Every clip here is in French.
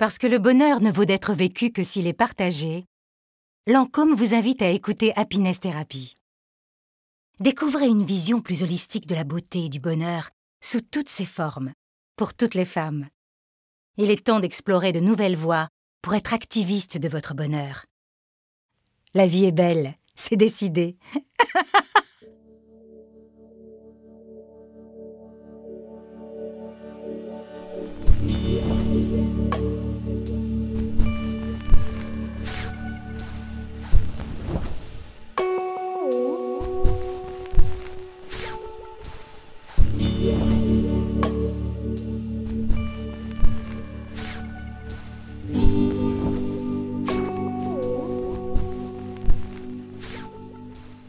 Parce que le bonheur ne vaut d'être vécu que s'il est partagé, Lancôme vous invite à écouter Happiness Therapy. Découvrez une vision plus holistique de la beauté et du bonheur sous toutes ses formes, pour toutes les femmes. Il est temps d'explorer de nouvelles voies pour être activiste de votre bonheur. La vie est belle, c'est décidé.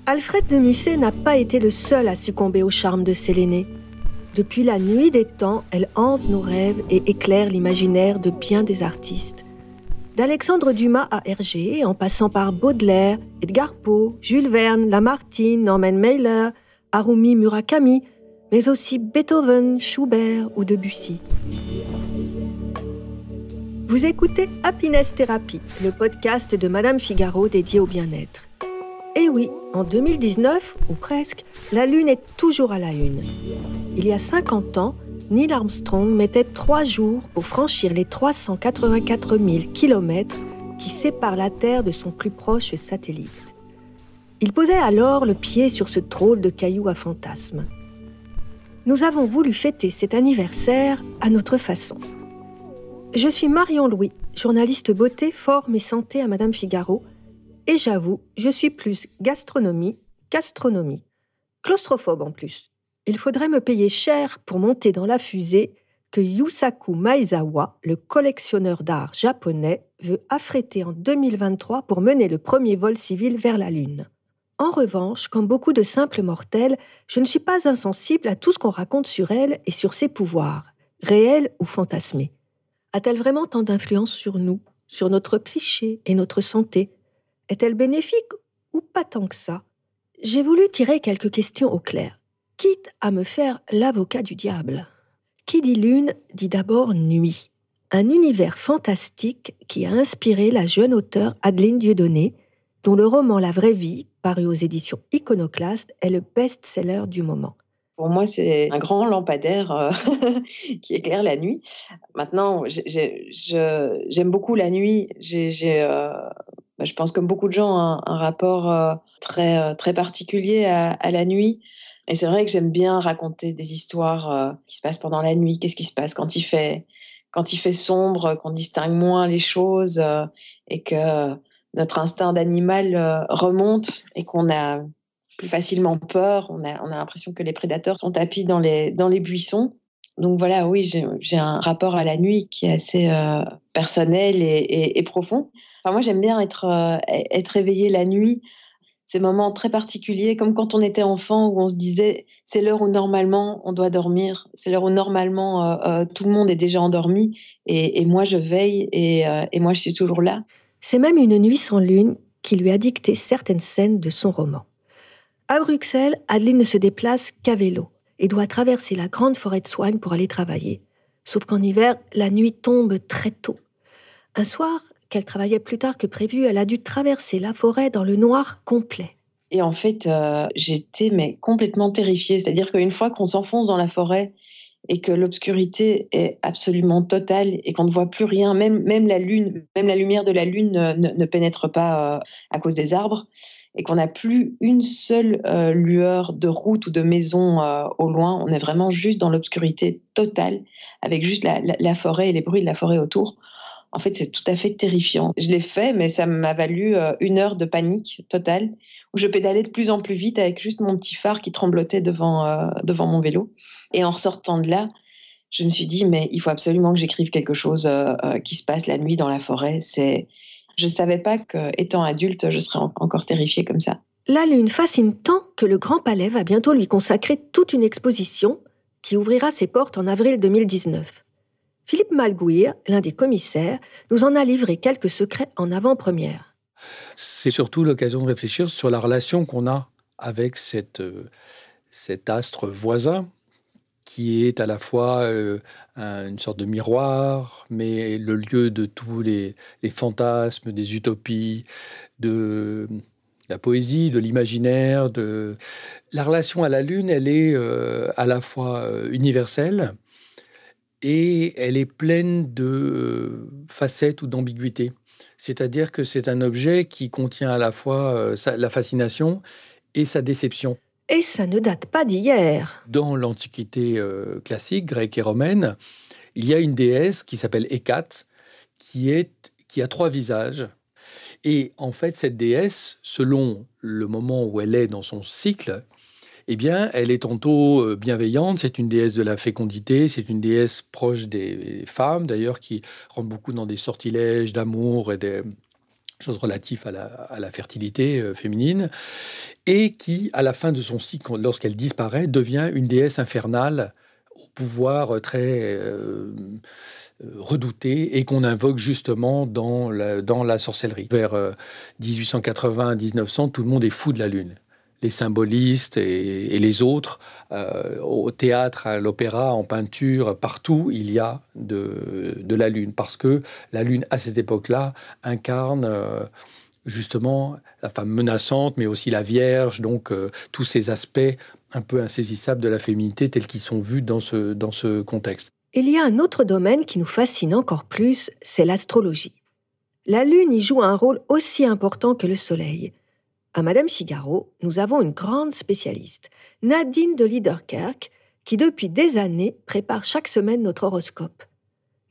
Alfred de Musset n'a pas été le seul à succomber au charme de Séléné. Depuis la nuit des temps, elle hante nos rêves et éclaire l'imaginaire de bien des artistes. D'Alexandre Dumas à Hergé, en passant par Baudelaire, Edgar Poe, Jules Verne, Lamartine, Norman Mailer, Harumi Murakami, mais aussi Beethoven, Schubert ou Debussy. Vous écoutez Happiness Therapy, le podcast de Madame Figaro dédié au bien-être. Et oui, en 2019, ou presque, la Lune est toujours à la une. Il y a 50 ans, Neil Armstrong mettait 3 jours pour franchir les 384 000 kilomètres qui séparent la Terre de son plus proche satellite. Il posait alors le pied sur ce drôle de caillou à fantasmes. Nous avons voulu fêter cet anniversaire à notre façon. Je suis Marion Louis, journaliste beauté, forme et santé à Madame Figaro, et j'avoue, je suis plus gastronomie. Claustrophobe en plus. Il faudrait me payer cher pour monter dans la fusée que Yusaku Maezawa, le collectionneur d'art japonais, veut affréter en 2023 pour mener le premier vol civil vers la Lune. En revanche, comme beaucoup de simples mortels, je ne suis pas insensible à tout ce qu'on raconte sur elle et sur ses pouvoirs, réels ou fantasmés. A-t-elle vraiment tant d'influence sur nous, sur notre psyché et notre santé ? Est-elle bénéfique ou pas tant que ça ? J'ai voulu tirer quelques questions au clair, quitte à me faire l'avocat du diable. Qui dit lune dit d'abord nuit. Un univers fantastique qui a inspiré la jeune auteure Adeline Dieudonné, dont le roman La vraie vie, paru aux éditions Iconoclaste, est le best-seller du moment. Pour moi, c'est un grand lampadaire qui éclaire la nuit. Maintenant, j'aime beaucoup la nuit. Je pense comme beaucoup de gens, un rapport très particulier à la nuit. Et c'est vrai que j'aime bien raconter des histoires qui se passent pendant la nuit. Qu'est-ce qui se passe quand il fait sombre, qu'on distingue moins les choses et que notre instinct d'animal remonte et qu'on a plus facilement peur. On a l'impression que les prédateurs sont tapis dans les buissons. Donc voilà, oui, j'ai un rapport à la nuit qui est assez personnel et profond. Enfin, moi, j'aime bien être éveillée la nuit. Ces moments très particuliers, comme quand on était enfant, où on se disait « c'est l'heure où normalement on doit dormir, c'est l'heure où normalement tout le monde est déjà endormi et moi je veille et moi je suis toujours là ». C'est même une nuit sans lune qui lui a dicté certaines scènes de son roman. À Bruxelles, Adeline ne se déplace qu'à vélo et doit traverser la grande forêt de Soignes pour aller travailler. Sauf qu'en hiver, la nuit tombe très tôt. Un soir, qu'elle travaillait plus tard que prévu, elle a dû traverser la forêt dans le noir complet. Et en fait, j'étais complètement terrifiée. C'est-à-dire qu'une fois qu'on s'enfonce dans la forêt et que l'obscurité est absolument totale et qu'on ne voit plus rien, même la lune, même la lumière de la lune ne pénètre pas à cause des arbres, et qu'on n'a plus une seule lueur de route ou de maison au loin, on est vraiment juste dans l'obscurité totale, avec juste la forêt et les bruits de la forêt autour. En fait, c'est tout à fait terrifiant. Je l'ai fait, mais ça m'a valu 1 heure de panique totale, où je pédalais de plus en plus vite avec juste mon petit phare qui tremblotait devant mon vélo. Et en ressortant de là, je me suis dit, mais il faut absolument que j'écrive quelque chose qui se passe la nuit dans la forêt. Je ne savais pas qu'étant adulte, je serais encore terrifiée comme ça. La Lune fascine tant que le Grand Palais va bientôt lui consacrer toute une exposition qui ouvrira ses portes en avril 2019. Philippe Malgouir, l'un des commissaires, nous en a livré quelques secrets en avant-première. C'est surtout l'occasion de réfléchir sur la relation qu'on a avec cet astre voisin qui est à la fois une sorte de miroir, mais le lieu de tous les fantasmes, des utopies, de la poésie, de l'imaginaire. La relation à la Lune, elle est à la fois universelle et elle est pleine de facettes ou d'ambiguïté. C'est-à-dire que c'est un objet qui contient à la fois la fascination et sa déception. Et ça ne date pas d'hier. Dans l'Antiquité classique, grecque et romaine, il y a une déesse qui s'appelle Hécate, qui a 3 visages. Et en fait, cette déesse, selon le moment où elle est dans son cycle, eh bien, elle est tantôt bienveillante, c'est une déesse de la fécondité, c'est une déesse proche des femmes, d'ailleurs, qui rentre beaucoup dans des sortilèges d'amour et des choses relatives à la fertilité féminine, et qui, à la fin de son cycle, lorsqu'elle disparaît, devient une déesse infernale au pouvoir très redouté et qu'on invoque justement dans la sorcellerie. Vers 1880-1900, tout le monde est fou de la Lune. Les symbolistes et les autres, au théâtre, à l'opéra, en peinture, partout, il y a de la Lune. Parce que la Lune, à cette époque-là, incarne justement la femme menaçante, mais aussi la Vierge, donc tous ces aspects un peu insaisissables de la féminité tels qu'ils sont vus dans ce contexte. Il y a un autre domaine qui nous fascine encore plus, c'est l'astrologie. La Lune y joue un rôle aussi important que le Soleil. À Madame Figaro, nous avons une grande spécialiste, Nadine de Liederkerk, qui depuis des années prépare chaque semaine notre horoscope.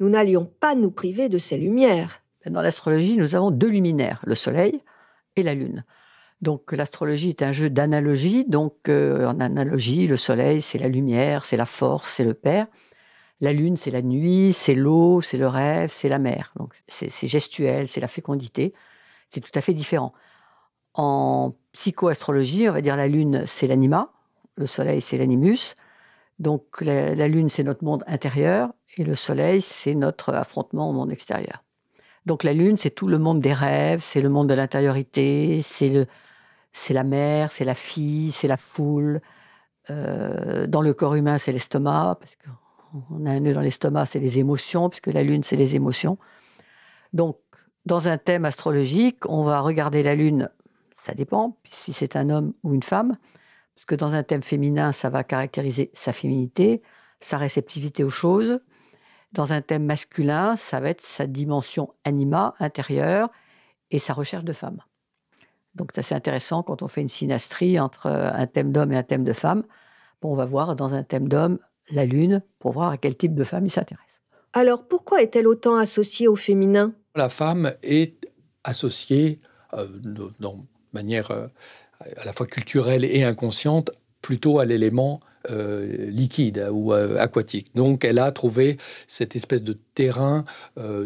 Nous n'allions pas nous priver de ses lumières. Dans l'astrologie, nous avons 2 luminaires, le Soleil et la Lune. Donc l'astrologie est un jeu d'analogie. Donc en analogie, le Soleil, c'est la lumière, c'est la force, c'est le Père. La Lune, c'est la nuit, c'est l'eau, c'est le rêve, c'est la mer. Donc c'est gestuel, c'est la fécondité. C'est tout à fait différent. En psychoastrologie, on va dire la Lune, c'est l'anima, le Soleil, c'est l'animus. Donc la Lune, c'est notre monde intérieur et le Soleil, c'est notre affrontement au monde extérieur. Donc la Lune, c'est tout le monde des rêves, c'est le monde de l'intériorité, c'est la mer, c'est la fille, c'est la foule. Dans le corps humain, c'est l'estomac, parce qu'on a un nœud dans l'estomac, c'est les émotions, puisque la Lune, c'est les émotions. Donc, dans un thème astrologique, on va regarder la Lune, ça dépend, si c'est un homme ou une femme, parce que dans un thème féminin, ça va caractériser sa féminité, sa réceptivité aux choses. Dans un thème masculin, ça va être sa dimension anima, intérieure, et sa recherche de femme. Donc, c'est assez intéressant quand on fait une synastrie entre un thème d'homme et un thème de femme. Bon, on va voir dans un thème d'homme la Lune pour voir à quel type de femme il s'intéresse. Alors, pourquoi est-elle autant associée au féminin ? La femme est associée de manière à la fois culturelle et inconsciente plutôt à l'élément liquide ou aquatique. Donc, elle a trouvé cette espèce de terrain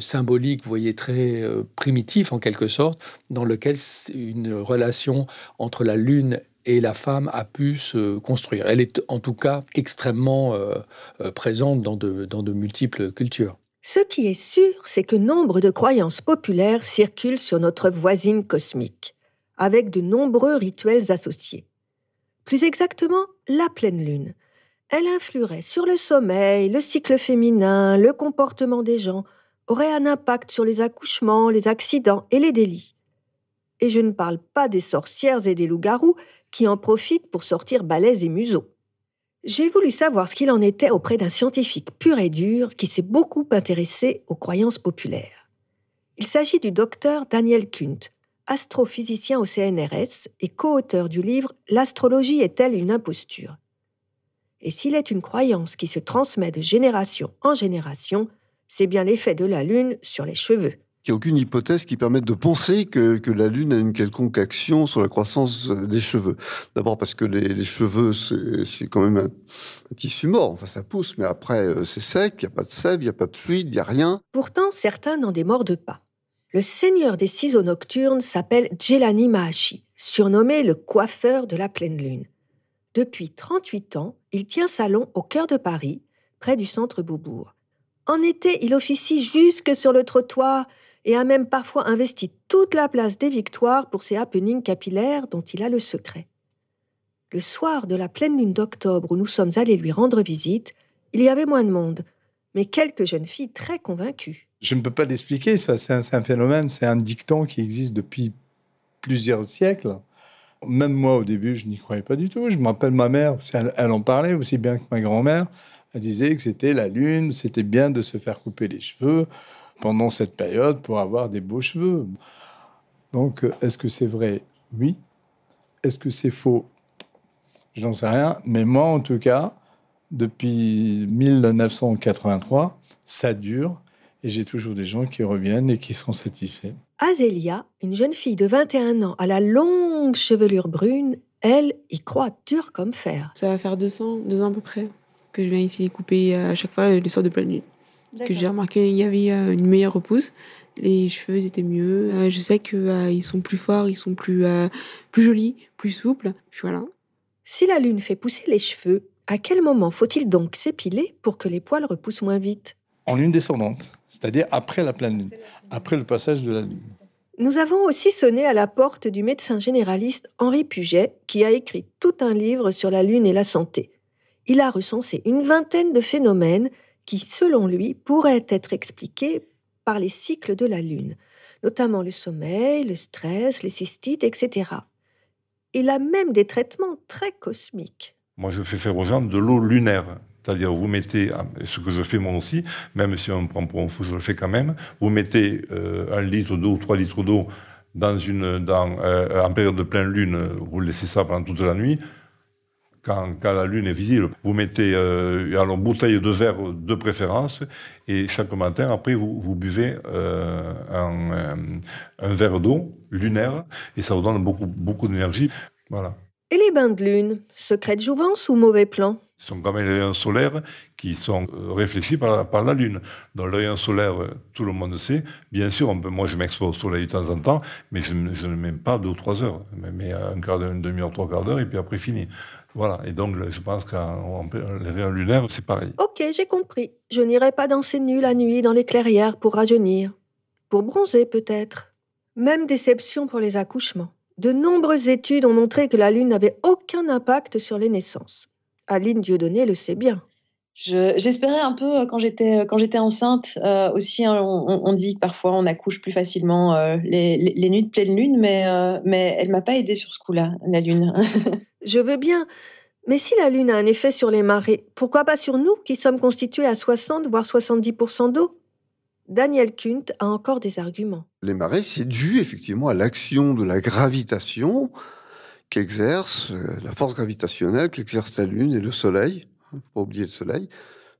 symbolique, vous voyez, très primitif en quelque sorte, dans lequel une relation entre la Lune et la femme a pu se construire. Elle est en tout cas extrêmement présente dans de multiples cultures. Ce qui est sûr, c'est que nombre de croyances populaires circulent sur notre voisine cosmique, avec de nombreux rituels associés. Plus exactement, la pleine lune. Elle influerait sur le sommeil, le cycle féminin, le comportement des gens, aurait un impact sur les accouchements, les accidents et les délits. Et je ne parle pas des sorcières et des loups-garous qui en profitent pour sortir balais et museaux. J'ai voulu savoir ce qu'il en était auprès d'un scientifique pur et dur qui s'est beaucoup intéressé aux croyances populaires. Il s'agit du docteur Daniel Kunt, astrophysicien au CNRS et co-auteur du livre « L'astrologie est-elle une imposture ?» Et s'il est une croyance qui se transmet de génération en génération, c'est bien l'effet de la Lune sur les cheveux. Il n'y a aucune hypothèse qui permette de penser que la Lune a une quelconque action sur la croissance des cheveux. D'abord parce que les cheveux, c'est quand même un tissu mort. Enfin, ça pousse, mais après, c'est sec, il n'y a pas de sève, il n'y a pas de fluide, il n'y a rien. Pourtant, certains n'en démordent pas. Le seigneur des ciseaux nocturnes s'appelle Djelani Mahachi, surnommé le coiffeur de la pleine lune. Depuis 38 ans, il tient salon au cœur de Paris, près du centre Beaubourg. En été, il officie jusque sur le trottoir et a même parfois investi toute la place des Victoires pour ses happenings capillaires dont il a le secret. Le soir de la pleine lune d'octobre où nous sommes allés lui rendre visite, il y avait moins de monde, mais quelques jeunes filles très convaincues. Je ne peux pas l'expliquer, ça, c'est un phénomène, c'est un dicton qui existe depuis plusieurs siècles. Même moi, au début, je n'y croyais pas du tout. Je me rappelle ma mère, elle en parlait aussi bien que ma grand-mère. Elle disait que c'était la lune, c'était bien de se faire couper les cheveux pendant cette période pour avoir des beaux cheveux. Donc, est-ce que c'est vrai? Oui. Est-ce que c'est faux? Je n'en sais rien. Mais moi, en tout cas, depuis 1983, ça dure. Et j'ai toujours des gens qui reviennent et qui sont satisfaits. Azélia, une jeune fille de 21 ans à la longue chevelure brune, elle y croit dur comme fer. Ça va faire 2 ans à peu près, que je viens ici les couper à chaque fois les soirs de pleine lune. Que j'ai remarqué qu'il y avait une meilleure repousse, les cheveux étaient mieux. Je sais qu'ils sont plus forts, ils sont plus jolis, plus souples. Puis voilà. Si la lune fait pousser les cheveux, à quel moment faut-il donc s'épiler pour que les poils repoussent moins vite? En lune descendante, c'est-à-dire après la pleine lune, après le passage de la lune. Nous avons aussi sonné à la porte du médecin généraliste Henri Puget, qui a écrit tout un livre sur la lune et la santé. Il a recensé une vingtaine de phénomènes qui, selon lui, pourraient être expliqués par les cycles de la lune, notamment le sommeil, le stress, les cystites, etc. Il a même des traitements très cosmiques. Moi, je fais faire aux gens de l'eau lunaire. C'est-à-dire, vous mettez, ce que je fais moi aussi, même si on me prend pour un fou, je le fais quand même, vous mettez 1 litre d'eau, 3 litres d'eau en période de pleine lune, vous laissez ça pendant toute la nuit, quand la lune est visible. Vous mettez alors bouteille de verre de préférence, et chaque matin, après, vous buvez un verre d'eau lunaire, et ça vous donne beaucoup d'énergie. Voilà. Et les bains de lune, secret de jouvence ou mauvais plan? Ce sont quand même les rayons solaires qui sont réfléchis par la Lune. Dans le rayon solaire, tout le monde sait. Bien sûr, moi je m'expose au soleil de temps en temps, mais je ne mets pas 2 ou 3 heures. Je mets un quart d'heure, une demi-heure, 3 quarts d'heure, et puis après fini. Voilà. Et donc, je pense que les rayons lunaires, c'est pareil. Ok, j'ai compris. Je n'irai pas danser nu la nuit dans les clairières pour rajeunir. Pour bronzer, peut-être. Même déception pour les accouchements. De nombreuses études ont montré que la Lune n'avait aucun impact sur les naissances. Aline Dieudonné le sait bien. J'espérais un peu quand j'étais enceinte aussi. Hein, on dit que parfois on accouche plus facilement les nuits de pleine lune, mais elle m'a pas aidée sur ce coup-là, la Lune. Je veux bien, mais si la Lune a un effet sur les marées, pourquoi pas sur nous qui sommes constitués à 60 voire 70% d'eau? Daniel Kunt a encore des arguments. Les marées, c'est dû effectivement à l'action de la gravitation qu'exerce, la force gravitationnelle qu'exerce la Lune et le Soleil, faut pas oublier le Soleil,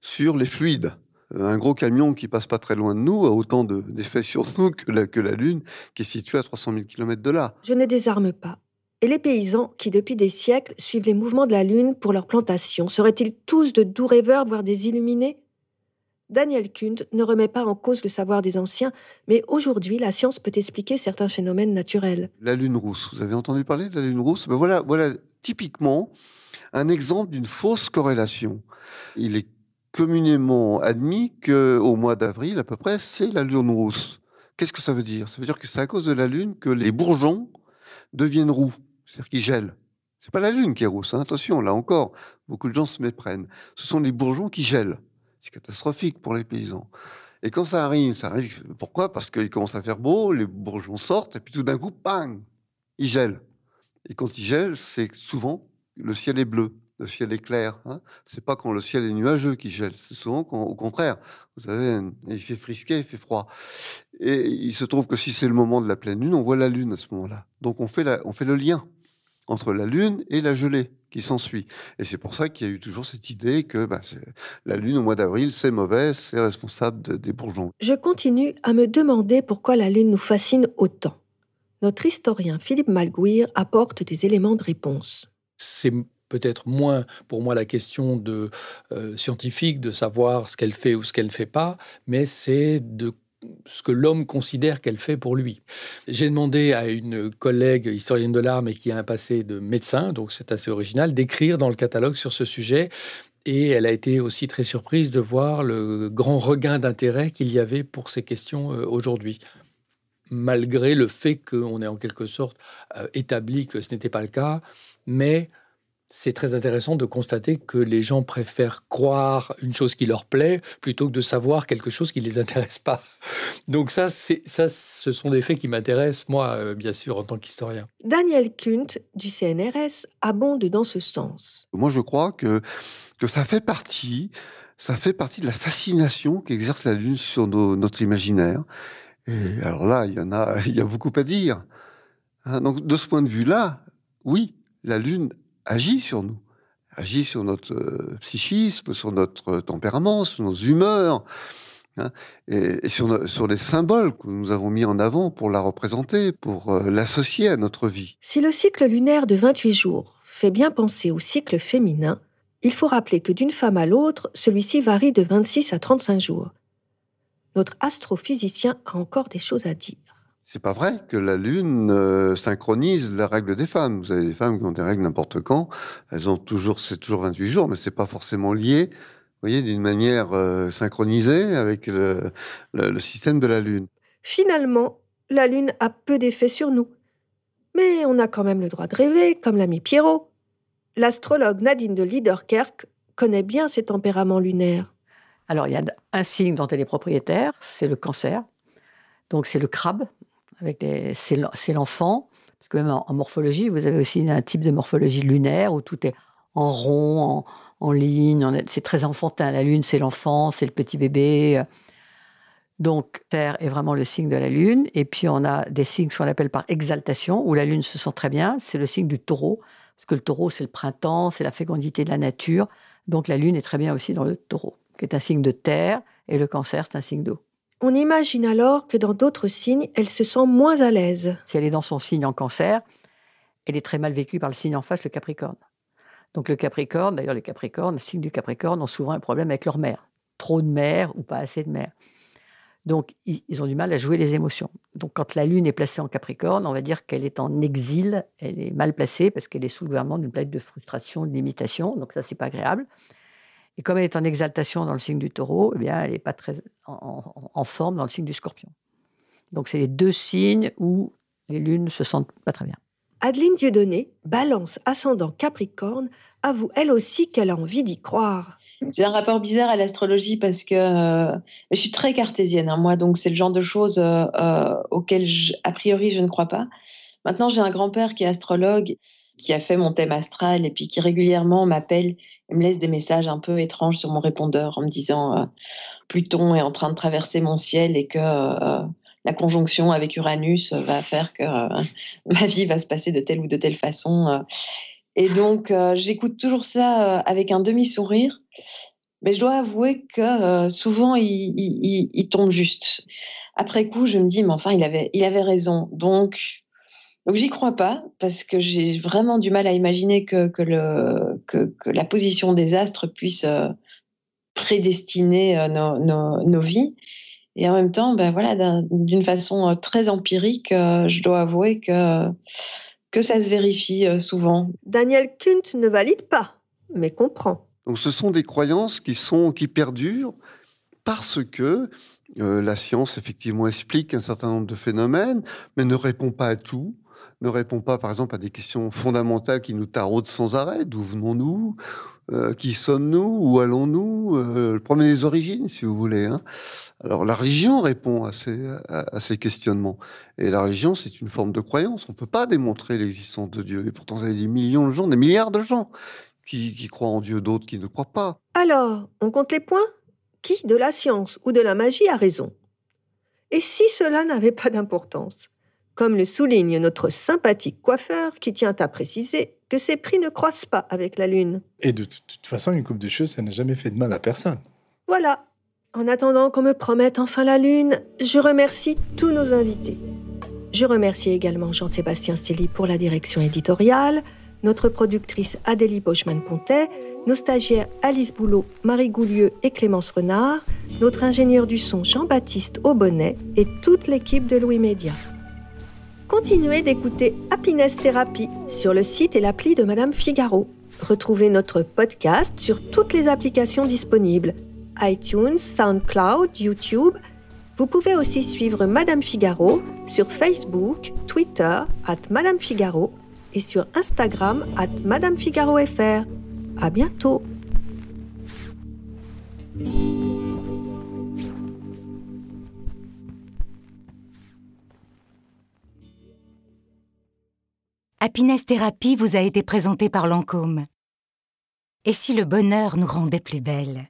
sur les fluides. Un gros camion qui passe pas très loin de nous a autant d'effets sur nous que la Lune, qui est située à 300 000 km de là. Je ne désarme pas. Et les paysans, qui depuis des siècles suivent les mouvements de la Lune pour leur plantation, seraient-ils tous de doux rêveurs, voire des illuminés? Daniel Kunt ne remet pas en cause le savoir des anciens, mais aujourd'hui, la science peut expliquer certains phénomènes naturels. La Lune rousse, vous avez entendu parler de la Lune rousse? Ben voilà typiquement un exemple d'une fausse corrélation. Il est communément admis qu'au mois d'avril, à peu près, c'est la Lune rousse. Qu'est-ce que ça veut dire? Ça veut dire que c'est à cause de la Lune que les bourgeons deviennent roux, c'est-à-dire qu'ils gèlent. C'est pas la Lune qui est rousse, hein. Attention, là encore, beaucoup de gens se méprennent. Ce sont les bourgeons qui gèlent. C'est catastrophique pour les paysans. Et quand ça arrive, pourquoi? Parce qu'il commence à faire beau, les bourgeons sortent, et puis tout d'un coup, bang, ils gèlent. Et quand ils gèlent, c'est souvent le ciel est bleu, le ciel est clair. Hein. C'est pas quand le ciel est nuageux qui gèle, c'est souvent quand, au contraire, vous savez, il fait frisquet, il fait froid. Et il se trouve que si c'est le moment de la pleine lune, on voit la lune à ce moment-là. Donc on fait le lien entre la lune et la gelée qui s'ensuit. Et c'est pour ça qu'il y a eu toujours cette idée que la lune au mois d'avril, c'est mauvais, c'est responsable des bourgeons. Je continue à me demander pourquoi la lune nous fascine autant. Notre historien Philippe Malguir apporte des éléments de réponse. C'est peut-être moins pour moi la question scientifique de savoir ce qu'elle fait ou ce qu'elle ne fait pas, mais c'est de ce que l'homme considère qu'elle fait pour lui. J'ai demandé à une collègue historienne de l'art, mais qui a un passé de médecin, donc c'est assez original, d'écrire dans le catalogue sur ce sujet. Et elle a été aussi très surprise de voir le grand regain d'intérêt qu'il y avait pour ces questions aujourd'hui, malgré le fait qu'on ait en quelque sorte établi que ce n'était pas le cas. Mais c'est très intéressant de constater que les gens préfèrent croire une chose qui leur plaît plutôt que de savoir quelque chose qui ne les intéresse pas. Donc ça, ce sont des faits qui m'intéressent, moi, bien sûr, en tant qu'historien. Daniel Kunt, du CNRS, abonde dans ce sens. Moi, je crois que ça fait partie de la fascination qu'exerce la Lune sur notre imaginaire. Et alors là, il y a beaucoup à dire. Donc, de ce point de vue-là, oui, la Lune agit sur nous, agit sur notre psychisme, sur notre tempérament, sur nos humeurs, et sur les symboles que nous avons mis en avant pour la représenter, pour l'associer à notre vie. Si le cycle lunaire de 28 jours fait bien penser au cycle féminin, il faut rappeler que d'une femme à l'autre, celui-ci varie de 26 à 35 jours. Notre astrophysicien a encore des choses à dire. C'est pas vrai que la Lune synchronise la règle des femmes. Vous avez des femmes qui ont des règles n'importe quand. C'est toujours 28 jours, mais c'est pas forcément lié, vous voyez, d'une manière synchronisée avec le système de la Lune. Finalement, la Lune a peu d'effet sur nous. Mais on a quand même le droit de rêver, comme l'ami Pierrot. L'astrologue Nadine de Liederkerk connaît bien ses tempéraments lunaires. Alors, il y a un signe dont elle est propriétaire, c'est le Cancer. Donc, c'est le crabe. C'est l'enfant, parce que même en morphologie, vous avez aussi un type de morphologie lunaire où tout est en rond, en ligne, c'est très enfantin. La Lune, c'est l'enfant, c'est le petit bébé. Donc, Terre est vraiment le signe de la Lune. Et puis, on a des signes qu'on appelle par exaltation, où la Lune se sent très bien. C'est le signe du Taureau, parce que le Taureau, c'est le printemps, c'est la fécondité de la nature. Donc, la Lune est très bien aussi dans le Taureau, qui est un signe de terre, et le Cancer, c'est un signe d'eau. On imagine alors que dans d'autres signes, elle se sent moins à l'aise. Si elle est dans son signe en Cancer, elle est très mal vécue par le signe en face, le Capricorne. Donc le Capricorne, d'ailleurs les Capricornes, le signe du Capricorne ont souvent un problème avec leur mère. Trop de mère ou pas assez de mère. Donc ils ont du mal à jouer les émotions. Donc quand la Lune est placée en Capricorne, on va dire qu'elle est en exil, elle est mal placée parce qu'elle est sous le gouvernement d'une planète de frustration, de limitation. Donc ça, c'est pas agréable. Et comme elle est en exaltation dans le signe du Taureau, eh bien, elle n'est pas très en forme dans le signe du Scorpion. Donc, c'est les deux signes où les lunes ne se sentent pas très bien. Adeline Dieudonné, Balance ascendant Capricorne, avoue elle aussi qu'elle a envie d'y croire. J'ai un rapport bizarre à l'astrologie parce que je suis très cartésienne, moi, donc c'est le genre de choses auxquelles, a priori, je ne crois pas. Maintenant, j'ai un grand-père qui est astrologue, qui a fait mon thème astral et puis qui régulièrement m'appelle et me laisse des messages un peu étranges sur mon répondeur en me disant Pluton est en train de traverser mon ciel et que la conjonction avec Uranus va faire que ma vie va se passer de telle ou de telle façon. Et donc, j'écoute toujours ça avec un demi-sourire. Mais je dois avouer que souvent, il tombe juste. Après coup, je me dis, mais enfin, il avait raison. Donc, j'y crois pas, parce que j'ai vraiment du mal à imaginer que la position des astres puisse prédestiner nos vies. Et en même temps, d'une façon très empirique, je dois avouer que ça se vérifie souvent. Daniel Kunt ne valide pas, mais comprend. Donc ce sont des croyances qui perdurent parce que la science, effectivement, explique un certain nombre de phénomènes, mais ne répond pas à tout. Ne répond pas, par exemple, à des questions fondamentales qui nous taraudent sans arrêt. D'où venons-nous ? Qui sommes-nous ? Où allons-nous ? Le problème des origines, si vous voulez. Alors, la religion répond à ces questionnements. Et la religion, c'est une forme de croyance. On ne peut pas démontrer l'existence de Dieu. Et pourtant, il y a des millions de gens, des milliards de gens qui croient en Dieu, d'autres qui ne croient pas. Alors, on compte les points ? Qui, de la science ou de la magie, a raison ? Et si cela n'avait pas d'importance ? Comme le souligne notre sympathique coiffeur qui tient à préciser que ses prix ne croissent pas avec la Lune. Et de toute façon, une coupe de cheveux, ça n'a jamais fait de mal à personne. Voilà. En attendant qu'on me promette enfin la Lune, je remercie tous nos invités. Je remercie également Jean-Sébastien Célie pour la direction éditoriale, notre productrice Adélie Boschman-Pontet, nos stagiaires Alice Boulot, Marie Goulieu et Clémence Renard, notre ingénieur du son Jean-Baptiste Aubonnet et toute l'équipe de Louis Média. Continuez d'écouter Happiness Therapy sur le site et l'appli de Madame Figaro. Retrouvez notre podcast sur toutes les applications disponibles, iTunes, SoundCloud, YouTube. Vous pouvez aussi suivre Madame Figaro sur Facebook, Twitter, @Madame Figaro et sur Instagram @MadameFigaroFR. À bientôt. Happiness Therapy vous a été présenté par Lancôme. Et si le bonheur nous rendait plus belles ?